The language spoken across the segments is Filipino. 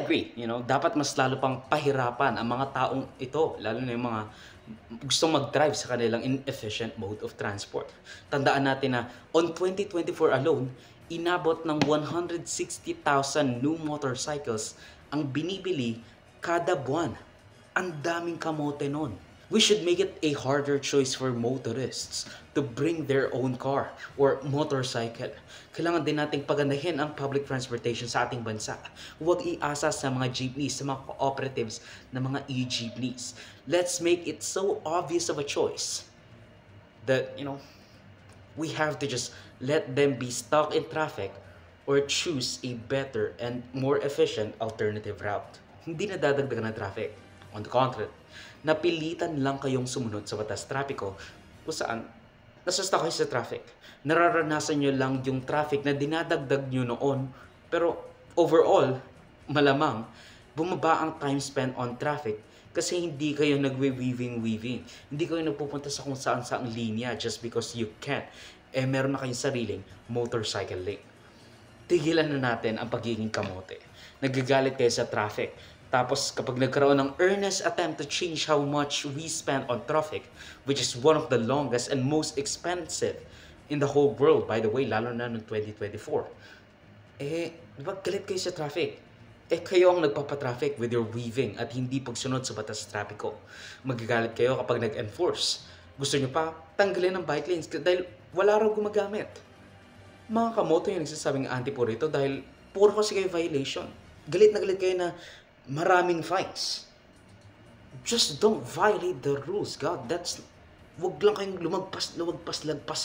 agree, dapat mas lalo pang pahirapan ang mga taong ito, lalo na yung mga gustong mag-drive sa kanilang inefficient mode of transport. Tandaan natin na on 2024 alone, inabot ng 160,000 new motorcycles ang binibili kada buwan. Ang daming kamote nun. We should make it a harder choice for motorists to bring their own car or motorcycle. Kailangan din nating pagandahin ang public transportation sa ating bansa. Huwag iasa sa mga jeepneys, sa mga cooperatives na mga e-jeepneys. Let's make it so obvious of a choice that, we have to just let them be stuck in traffic or choose a better and more efficient alternative route. Hindi na dadagdagan ng traffic. On the contrary, napilitan lang kayong sumunod sa batas trapiko kung saan nasa-stuck kayo sa traffic. Nararanasan nyo lang yung traffic na dinadagdag nyo noon, pero overall, malamang, bumaba ang time spent on traffic kasi hindi kayo nagwe-weaving. Hindi kayo nagpupunta sa kung saan saang linya just because you can. Meron na kayong sariling motorcycle lane. Tigilan na natin ang pagiging kamote. Nagagalit kayo sa traffic. Tapos kapag nagkaroon ng earnest attempt to change how much we spend on traffic, which is one of the longest and most expensive in the whole world, by the way, lalo na noong 2024. Di ba galit kayo sa traffic? Kayo ang nagpapatraffic with your weaving at hindi pagsunod sa batas trapiko. Magagalit kayo kapag nag-enforce. Gusto nyo pa tanggalin ang bike lanes dahil wala raw gumagamit. Mga kamoto yung nagsasabing anti po rito dahil puro kasi kayo violation. Galit na galit kayo na maraming fines. Just don't violate the rules, God. Wag lang kayong lagpas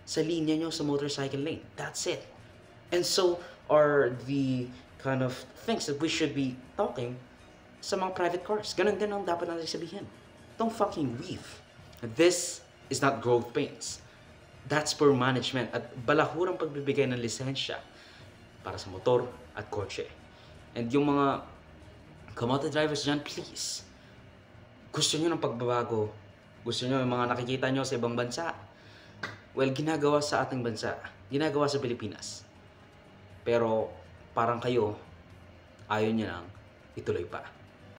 sa linya nyo sa motorcycle lane. That's it. And so are the kind of things that we should be talking sa mga private cars. Ganun din ang dapat natin sabihin. Don't fucking weave. This is not growth pains. That's poor management at balahurang pagbibigay ng lisensya para sa motor at kotse. And yung mga kamote drivers dyan, please. Gusto nyo ng pagbabago? Gusto nyo yung mga nakikita nyo sa ibang bansa? Well, ginagawa sa ating bansa. Ginagawa sa Pilipinas. Pero parang kayo, ayaw nyo lang ituloy pa.